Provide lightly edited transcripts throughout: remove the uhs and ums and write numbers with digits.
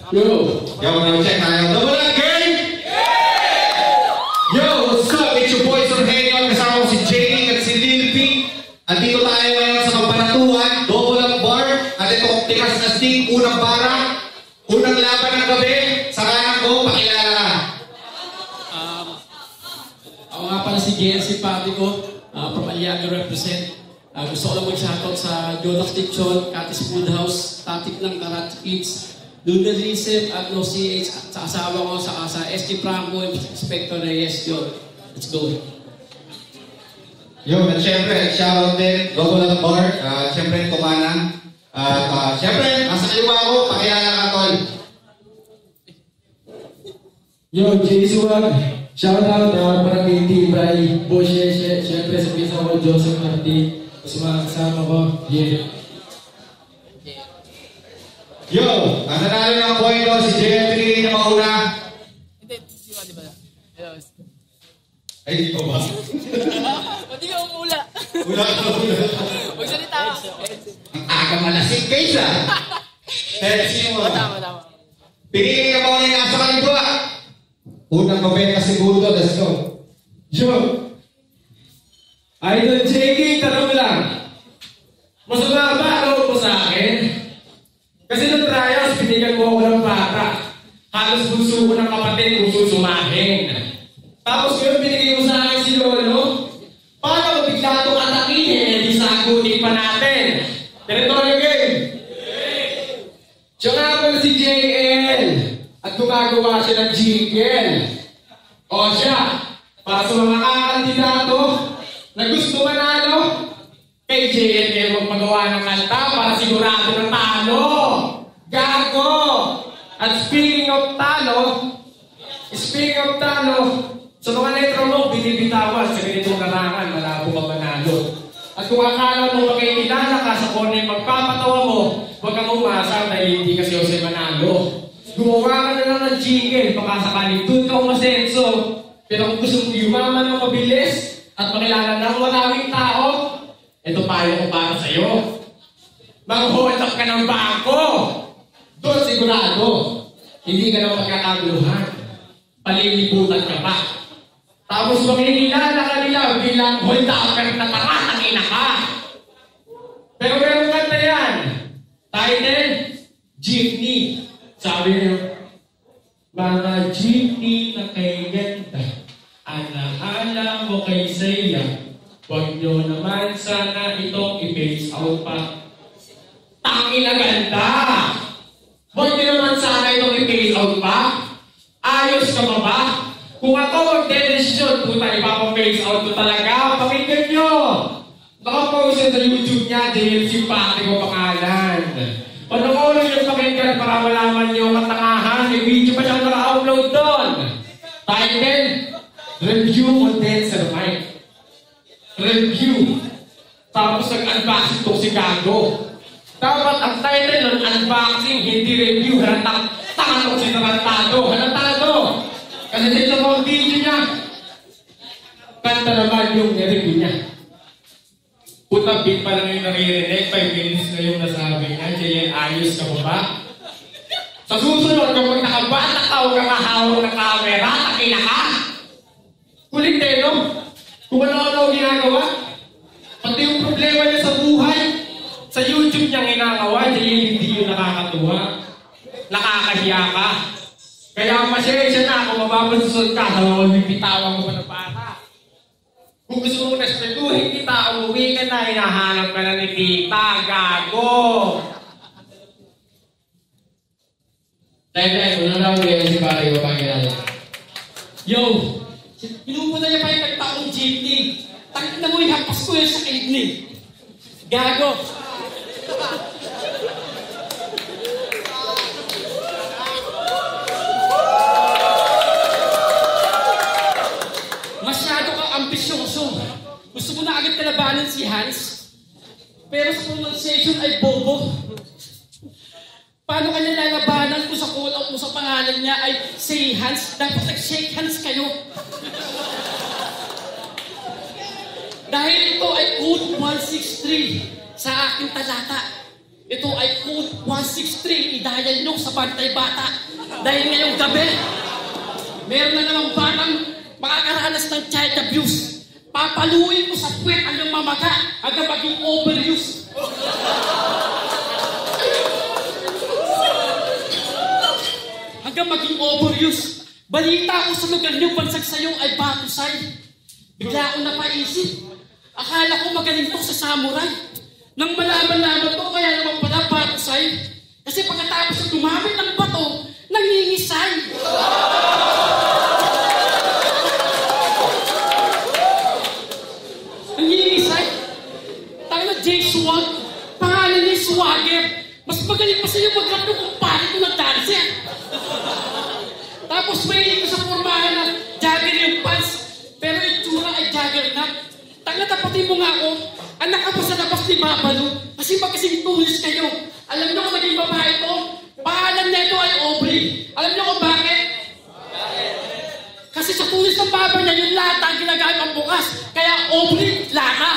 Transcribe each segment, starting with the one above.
Yo, check tayo. Double up, gang! Yo, what's up? It's your boys from Hangout. Kasama ko si Jay at si Lil P. Andito tayo ngayon sa Kabanatuan, Double Up Bar. At ito, Tikas na Stick, unang bara. Unang laban ng gabi. Sa kanan ko, pakilala ka. Ako nga pala si JNC Pati ko, from Aliaga represent. Gusto ko lang mag-shoutout sa Jodax Kitchen, Katis Food House, Tatik ng Karate Kids, Noodleism at No CH at sa asawa ko, sa SG Franco, Inspector Reyes. Yo, let's go. Yo, at syempre, shoutout din, Double Up Bar. Syempre, Tumanang. At syempre, nasa kaliwa ko, pakilala ka, tol. Yo, J-Swag. Shoutout para kay T-Bray, Boshe, syempre sa pisa ko, Joseph Marti. Sa mga kasama ko, yeah. Yo, ang nanalo ng point si Jeffrey na mauna. Hindi, si Wadi ba? Ay, di ko ba? Hindi ka umula. Ula ka. Magsalita ka. Ang aga malasig kaysa. Sino mo? Tama. Pinili ka mo na yung nasa kalibwa. Unang 90 segundo, let's go. Yo! Idol JK, tanong lang. Masama ba ano po sa akin? Kasi nung trials, binigyan mo ako ng bata. Halos gusto ko ng kapatid kung susumahin. Tapos yun, binigay mo sa akin si Lolo. Paano ko bigla itong atakin? Di sagutin pa natin. Territory game! Siya nga pala si JL. At gumagawa siya ng jingle. O siya, para sa mga kakandidato na gusto manalo, kay JL kayo magpagawa ng kanta para sigurado ng talo. Gago! At speaking of talo, sa mga letra mo, binibitawan sa ganitong larangan, malabo ka manalo. At kung akala mo makikilala ka sa kung ano magpapatawa mo, huwag kang umasa dahil hindi kasi Jose manalo. Gumawa ka na lang ng jingle, baka sakaling doon ka umasenso. Pero kung gusto mo yumaman ng mabilis at makilala ng maraming tao, ito payo ko para sa'yo. Mag-hold up ka ng bangko. Doon sigurado, hindi ka na magkakaguluhan. Palilibutan ka pa. Tapos makikilala ka nila bilang hold up ka na paratang ina ka. Pero meron kanta yan. Title, Jeepney. Sabi niyo, mga jeepney na kay ganda, alaala mo kay saya, huwag niyo naman sana itong i-face out pa. Tangin na ganda! Huwag niyo naman sana itong i-face out pa? Ayos ka ba ba? Kung ako magdedesisyon, puta, ipapang-face out ko talaga, pakinggan niyo! Nakapost sa YouTube niya, JLC Pati ko pangalan. Panoorin yung pakinggan para malaman niyo ang katangahan. May video pa siyang naka-upload doon. Title, Review Condenser Mic. Review. Tapos nag-unboxing itong si Gago. Dapat ang title ng unboxing, hindi review. Halatang tanga itong si Tarantado. Halatado. Kasi dito mo ang video niya. Kanta naman yung review niya. Puta, beat pa lang yung naririnig, 5 minutes na yung nasabi niya, JL, ayos ka ba? Sa susunod, kapag nakabata ka o nakahawak ng camera, takina ka? Kulit eh, no? Kung ano-ano ginagawa, pati yung problema niya sa buhay, sa YouTube niya ginagawa, JL, hindi yung nakakatuwa. Nakakahiya ka. Kaya pasensya na, kung mababansusod ka, bibitawan mo pa ng bata. Kung gusto mong respetuhin kita, umuwi ka na, hinahanap ka na ni tita, gago! Dahil, una lang uwi si pare ko pangilala. Yo, pinupunta niya pa yung nagtaong jeepney. Takit na mo, ihapas ko yun sa kidney. Gago! Masyado kang ambisyoso. Gusto mo na agad kalabanan si Hans, pero sa pronunciation ay bobo. Paano kanya lalabanan kung sa kulang mo sa pangalan niya ay say Hans? Dapat nag-shake hands kayo. Dahil ito ay Code 163 sa aking talata. Ito ay code 163, i-dial nyo sa Bantay Bata. Dahil ngayong gabi, meron na namang batang makakaranas ng child abuse. Papaluin ko sa puwet hanggang mamaga, hanggang maging overuse. Hanggang maging overuse. Balita ko sa lugar niyo, bansag sa'yo ay batusay. Bigla ako napaisip. Akala ko magaling to sa samurai. Nang malaman-laman to, kaya naman pala batusay. Kasi pagkatapos na gumamit ng bato, nangingisay. Nangingisay? Tayo na J-Swag. Pangalan niya Swagger. Mas magaling pa sa'yo mag-rap yung kumpare ko na dancer. Tapos may ito sa formahan na jagger yung pants. Pero yung tsura ay jagger na. Tapatin mo nga ako. Anak ka pa sa labas ni Babalo. Kasi magkasing tulis kayo. Alam niyo kung naging babae ito? Pangalan nito ay Aubrey. Alam niyo kung bakit? Kasi sa tulis ng baba niya, yung lahat ang ginagamit ang bukas. Kaya Aubrey, laka.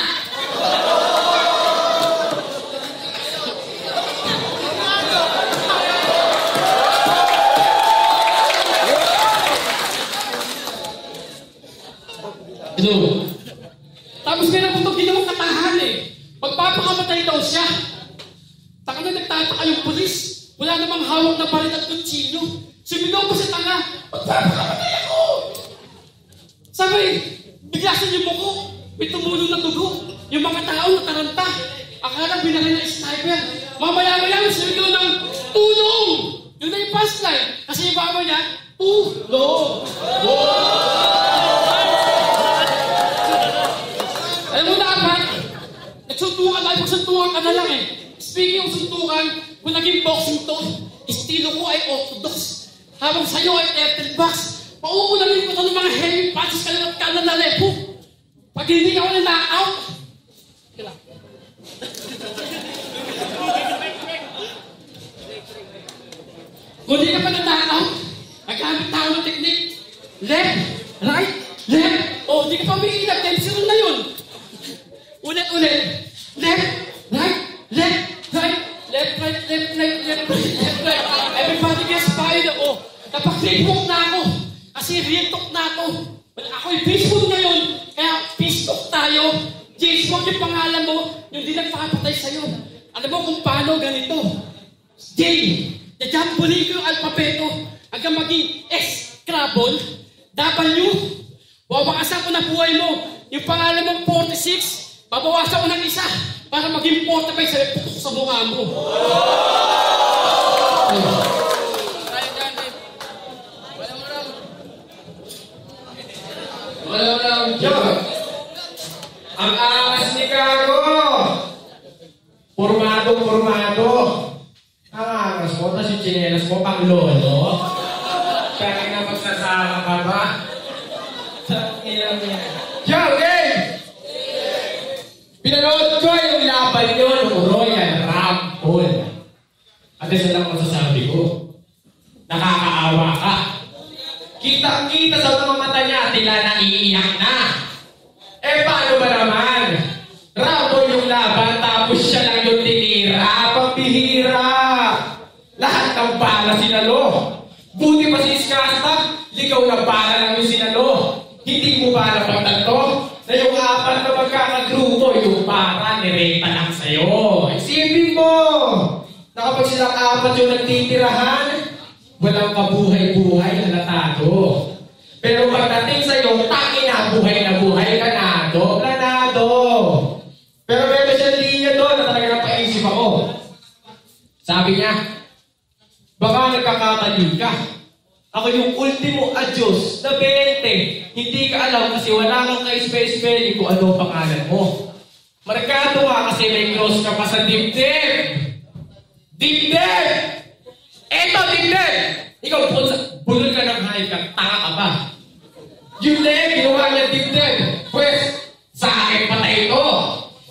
Hello. Tapos may napuntok din naman katahan eh. Magpapakamatay daw siya. Taka na nagtataka yung pulis. Wala namang hawak na baril at kutsilyo. Sumigaw pa sa tanga. Magpapakamatay ako! Sabay, bigla sa niyo ko. May tumulong na dugo. Yung mga tao nataranta. Akala binali na sniper. Mamaya-maya sumigaw ng tulong! Yun na yung punchline. Kasi yung baba niya, tulong! Alam mo dapat, nagsuntukan tayo, magsuntukan ka na lang eh. Speaking of suntukan, kung naging boxing to, estilo ko ay orthodox. Habang sa'yo ay airtel box, pauulamin ko ito ng mga heavy punches kalang at kanan na lepo. Pag hindi ka wala knockout, kailan? Kung hindi ka pa na-knockout, nagkamit tayo ng technique. Left, right, left. O, hindi ka pa may ilag, 10-0 na yun. Ulit. Left, right, left, right, left, right, left, right, left, right, left, right. Everybody gets fired. Oh, napag-Facebook na ako. Kasi real talk na ako. Ako'y Facebook ngayon. Kaya Facebook tayo. J-Swag yung pangalan mo. Yung di nagpapatay sa'yo. Alam mo kung paano ganito. J. Jajambulin ko yung alpabeto. Hanggang maging S. Scrabble. W. Wawakasan ko na buhay mo. Yung pangalan mong 46. Babawasan ko ng isa para maging 45 sa putok sa mukha mo. Wala mo lang. Ang angas ni Kago. Formado. Ang angas mo, tas yung chinelas mo pang lolo. Kaya na magsasama ka ba? Yo, game! Pinanood ko yung laban nyo ng Royal Rumble. At isa lang masasabi ko, nakakaawa ka. Kitang-kita sa mga mata niya, tila naiiyak na. Eh, paano ba naman? Rumble yung laban, tapos siya lang yung tinira. Pagbihira. Lahat ng bala sinalo. Buti pa si Skasta, ligaw na bala lang yung sinalo. Hindi mo ba napagtanto na yung apat na magkakagrupo, yung para nireta lang sa'yo. Isipin mo, na kapag silang apat yung nagtitirahan, walang kabuhay-buhay na natado. Pero pagdating sa'yo, tangin na buhay ka na, planado. Pero meron siya linya doon na talaga napaisip ako. Sabi niya, baka nagkakamali ka. Ako yung ultimo adyos na 20. Hindi ka alam kasi wala kang ka-spelling kung ano pangalan mo. Markado ka kasi may cross ka pa sa dibdib. Dibdib! Eto, dibdib! Ikaw, bulol ka ng hayop ka, tanga ka ba? Yung leg, ginawa niya dibdib. Pwes, sa akin patay ito.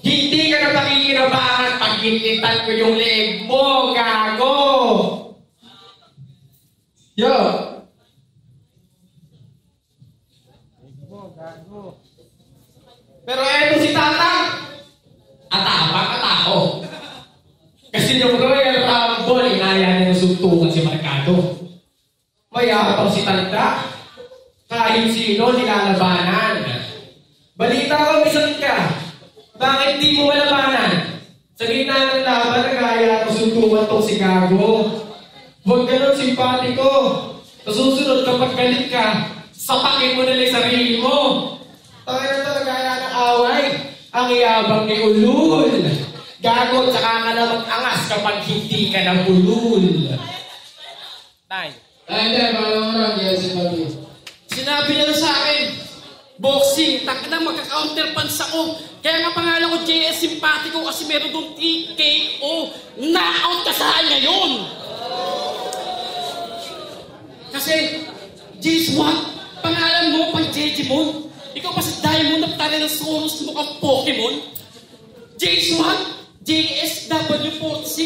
Hindi ka na pakikinabangan pag ginitan ko yung leg mo, gago! Yo! Pero eto si Tatang, atapang at ako. Kasi Kasi yung Royal Rumble, inaya niya suntukan si Mercado. Mayabang si Tanda. Kahit sino, nilalabanan. Balita ko, misan ka. Bakit di mo malabanan? Sa gitna ng laban, nagaya ko suntukan tong si Gago. Huwag ganun, simpatiko. Sa susunod, kapag galit ka, sapakin mo na lang sarili mo. Tayo na talaga ng away. Ang iyabang ni Ulul. Gago, tsaka ka na mag-angas kapag hindi ka na ulul. Tay. Hindi, parang yes, Sinabi niya sa akin, boxing, takna magka-counterpunch ako. Kaya nga pangalan ko JS Simpatico kasi meron doon TKO. Na-out ka sa ngayon. Kasi, Jace-1, pangalan mo pang Jejimon. Ikaw pa si Diamond na Tyrannosaurus mukhang Pokemon. Jace-1, JSW46,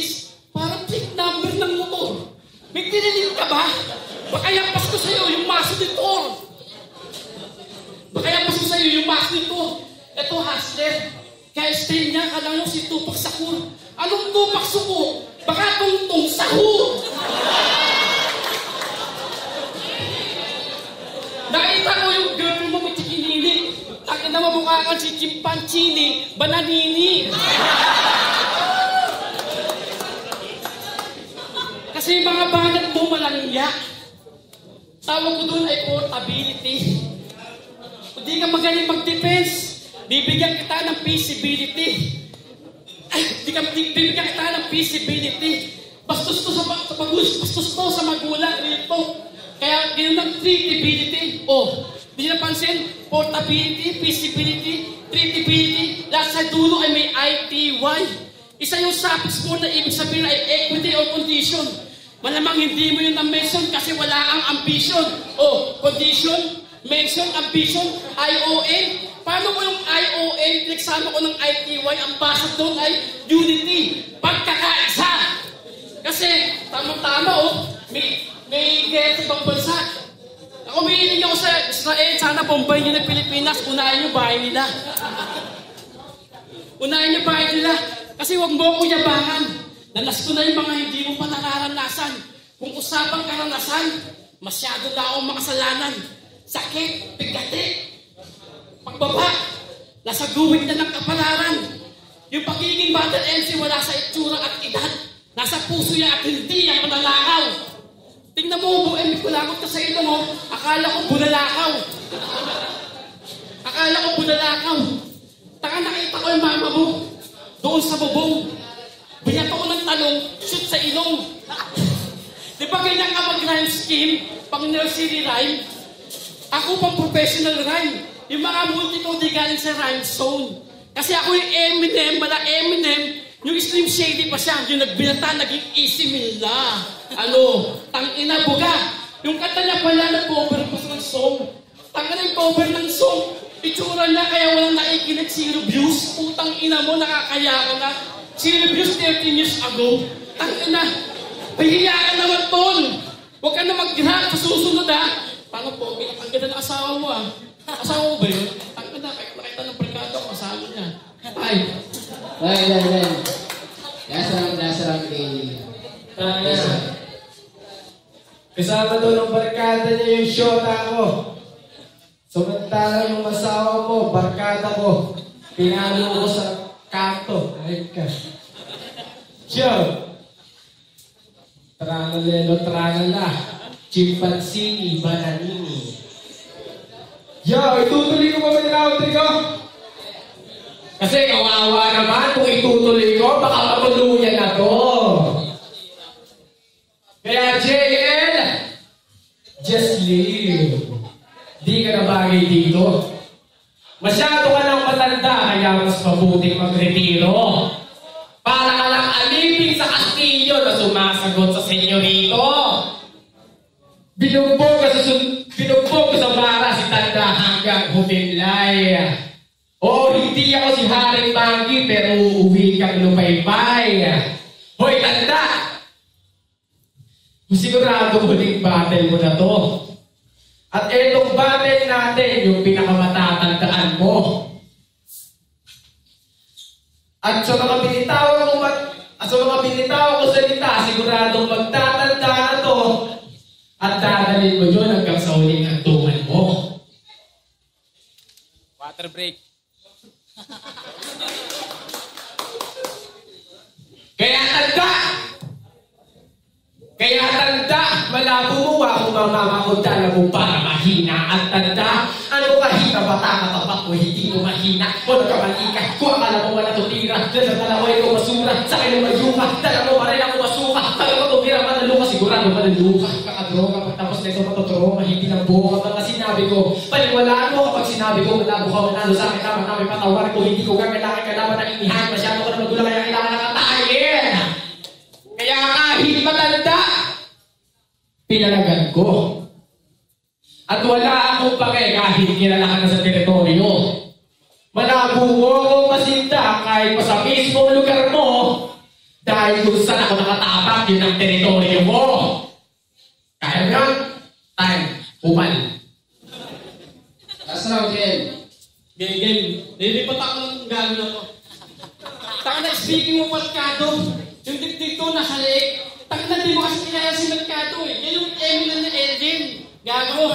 parang plate number ng motor. May tiniling ka ba? Baka yampas ko sa'yo yung Masunitor. Baka yampas ko sa'yo yung Masunitor. Ito, Hustler. Kaya stay niya ka lang yung si Tupac Shakur. Anong Tupac Shakur? Baka tungtong Shakur. Nakita ko yung girl mo may chikinili. Takit na mamukha ka si Chimpanchini, Bananini. Kasi mga banat mo malangya. Tawag ko doon ay portability. Kung di ka magaling mag-defense, bibigyan kita ng feasibility. Bibigyan kita ng feasibility. Bastos to sa bagus, bastos to sa magulang dito. Kaya ganoon ng treatability. Oh, di napansin? Portability, feasibility, treatability. Lahat sa dulo ay may ITY. Isa yung suffix mo na ibig sabihin ay equity or condition. Malamang hindi mo yun na-mention kasi wala ang ambition. O, condition, mention, ambition, ION. Paano mo yung ION? Pinagsama ko ng ITY, ang basa doon ay unity, pagkakaisa. Kasi, tama-tama may gaya sa ibang bansa. Ako humihiling ako sa Israel, sana Bombay nyo ng Pilipinas, unahin yung bahay nila. Unahin yung bahay nila. Kasi huwag mo ko yabangan. Nalas ko na yung mga hindi mo pa nararanasan. Kung usapang karanasan, masyado na akong makasalanan. Sakit, bigati, pagbaba, nasa guwit na ng kapalaran. Yung pagiging battle MC wala sa itsura at edad. Nasa puso niya at hindi ang mananakaw. Tingnan mo, buemi ko langot ka sa ilo mo. Akala ko bunalakaw. Akala ko bunalakaw. Taka nakita ko yung mama mo. Doon sa bubong. Binato ko ng talong, shoot sa ilong. Di ba ganyan ka mag-rhyme scheme? Pang nursery rhyme? Ako pang professional rhyme. Yung mga multi ko di galing sa rhyme zone. Kasi ako yung Eminem, yung Slim Shady pa siya. Yung nagbinata, naging easy meal na. Tangina, buga. Yung kanta niya pala, nag-cover pa ng song. Tanga na yung cover ng song. Itsura niya, kaya walang nakikinig, zero views. Putang ina mo, nakakaya ka na. Zero views 13 years ago. Tangina, pahiya ka naman, Ton. Huwag ka na mag-grab sa susunod, ha. Paano po, ang ganda ng asawa mo, ha. Asawa mo ba yun? Tangina, nakita ng prekado ang asawa niya. Ay. Dasarang kay... Kasama doon ng barkada niya yung shota ko. Samantala yung asawa mo, barkada ko. Pinalo ko sa kanto. Ay ka. Yo! Tranala. Chimpanzini, bananini. Yo! Itutuloy ko ba yung outro ko? Kasi kawawa naman kung itutuloy ko, baka matuluyan na to. Kaya JL, just live. Di ka na bagay dito. Masyado ka nang matanda, kaya mas mabuting magretiro. Para ka lang alipin sa kastilyo na sumasagot sa senyorito. Binugbog ka sa bara si Tanda hanggang humilay. O hindi ako si Haring Banggi pero uuwi kang lupaybay. Hoy Tanda! Sigurado huling battle mo na to. At etong battle natin, yung pinakamatatandaan mo. At sa mga binitawan mo sa mga binitaw ko salita, siguradong magtatanda na to at dadalhin mo yun hanggang sa huling hantungan mo. Water break. Kaya tanda, malabo mo kung mamamakundala mo para mahina at tanda. Ano kahina bata katapat mo, hindi mo mahina. Huwag ka malikay, kung akala mo wala tutira. Dahil dalawa ikaw masura, sa akin lumayo ka. Dala mo pa rin ako masuka, dala mo tumira manalo ka. Sigurado manalo ka, kakadroga. Pagtapos na ito matuturo ka, hindi ng buo ka. Mga sinabi ko, paniwalaan mo kapag sinabi ko, malabo ka manalo sa akin. Tama namin patawar ko, hindi ko kakailangan kalaban ng inihan. Masyado ka na magulang, kaya kailangan nakatayin. Kaya kahit matanda, pinalagan ko. At wala akong pake kahit kilala ka na sa teritoryo. Malabo mo akong masinta kahit pa sa mismong lugar mo dahil kung saan ako nakatapak, yun ang teritoryo mo. Kaya mo yan? Time. Upan. Last round, game. Game. Nilipat ako ng gano'n ako. Taka na, speaking mo Mercado, yung dito nasa leeg, taka na, di mo kasi kinaya si Mercado eh. Yan yung Eminem na Elgin. Gago.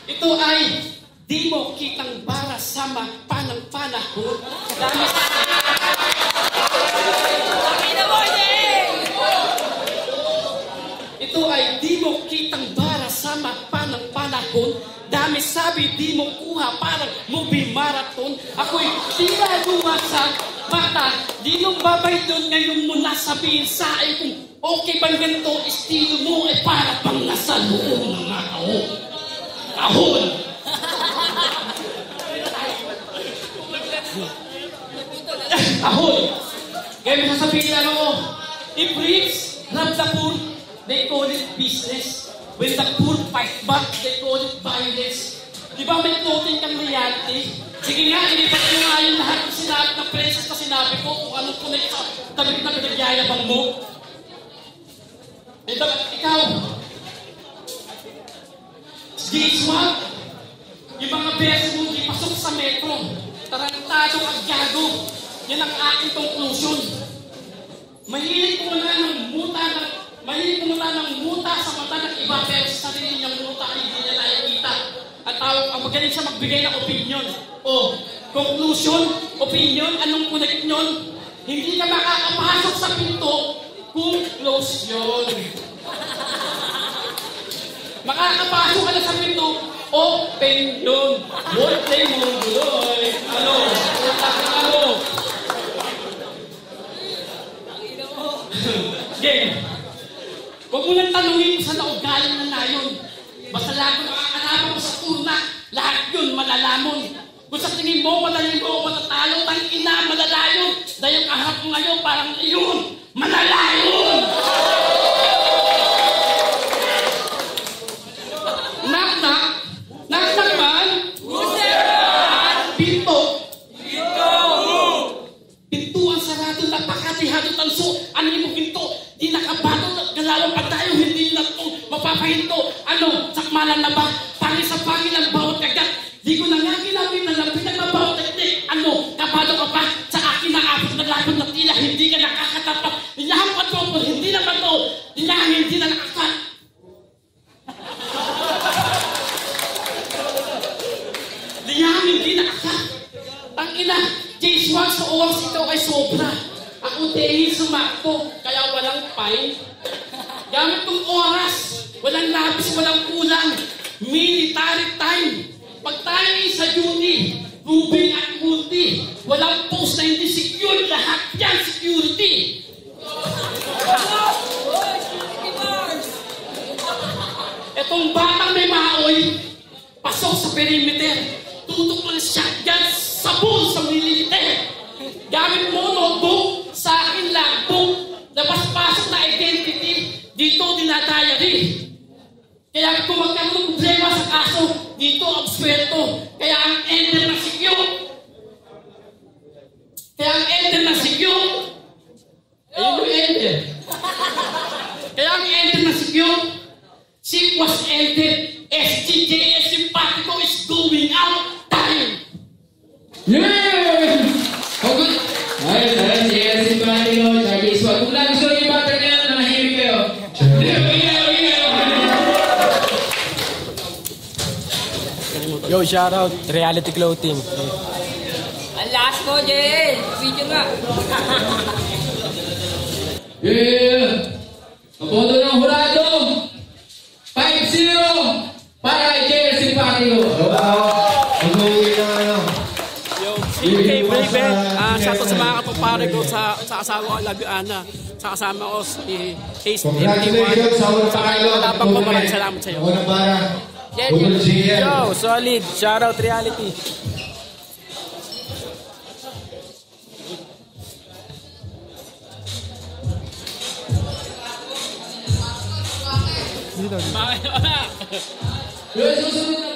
Ito ay, di mo kitang bara sama panang panahon. Dami sa... Ito ay, di mo kitang bara sama panang panahon. Dami sabi, di mo kuha, parang movie marathon. Ako'y tila lumasag, mata, di nung babay doon, ngayon mo nasabihin sa akin kung okay bang ganito, estilo mo, ay para bang nasa loob ng mga kahon. Kahon! Kahon! Kaya may sasabihin lang ako, if rich love the poor, they call it business. When the poor fight back, they call it violence. Di ba may clothing kang reality? Sige nga, inipat ko nga yung lahat ng sinabi ng princess na sinabi ko kung anong punay sa tabit na pinagyayabang mo. Eh, ikaw, Giswag, yung mga beses mo di pasok sa metro, tarantado at gago, yan ang aking conclusion. Mahilig ko na ng muta sa mata ng iba, pero sa sarili niyang muta ay hindi niya nakikita. At ang magaling siya magbigay ng opinion. O, conclusion, opinion, anong connect nyon? Hindi ka makakapasok sa pinto kung close yun. Makakapasok ka na sa pinto, open yun. Word play mo, guloy. Ano? Ano? Game. Huwag mo nang tanungin kung saan ako galing na nayon. Basta lahat ng makakalaman mo sa turna, lahat yun malalamon. Kung sa tingin mo, madali mo matatalo, tang ina, malalayon. Dahil yung kaharap mo ngayon, parang iyon, malalayon! Knock-knock. Knock-knock man. Pinto. Pintuan sarado, napakatihado tanso. Ano yung pinto? Di nakabato, galawang pa tayo, hindi na ito mapapahinto. Ano, sakmalan na ba? Pangil sa pangil ang bawat kagat. Di ko na nga ginawin na lang pinagbabawat teknik. Ano, kabado ka pa? Sa akin na abot na laban na tila, hindi ka nakakatapat. Nilahang patrol, hindi na bato. Nilahang hindi na nakakat. Nilahang hindi na nakakat. Ang ina, J1 sa oras ito ay sobra. Ang utehin sumakto, kaya walang fine. Gamit kong oras, walang labis, walang kulang. Military time. Pag tayo ay sa duty, moving at multi, walang post na hindi secure, lahat yan security. Etong batang may maoy, pasok sa perimeter, tutok ng shotgun, sabon sa militer. Gamit mo notebook, sa akin logbook, labas-pasok na identity, dito dinadayari. Kaya kung magkaroon ng problema sa kaso, dito ang sweldo. Kaya ang ender na secure. Ayun yung ender. Kaya ang ender na secure, ship was ended, SGJS Simpatico is going out time. Yeah! Oh, good. Ayun, kayo, Charlie Iswag. Kung lang gusto yung battle na yan, nanahimik kayo. Yo, shoutout, Reality Clothing. Ang last mo, Jay! Video nga! Yeah! Kaboto ng hurado! 5-0! Para kay Jay Simpatico! Mag-uwi na kayo. Yo, si Kay Brave, shoutout sa mga kapapare ko sa asawa ko, Love you, Ana. Sa kasama ko si Ace Congratulations sa unang Sa panalo. mga tapang ko, maraming salamat sa iyo. Unang bara. Jen, Budol GL. Yo, solid, shoutout Reality. Bakit? Yung susunod na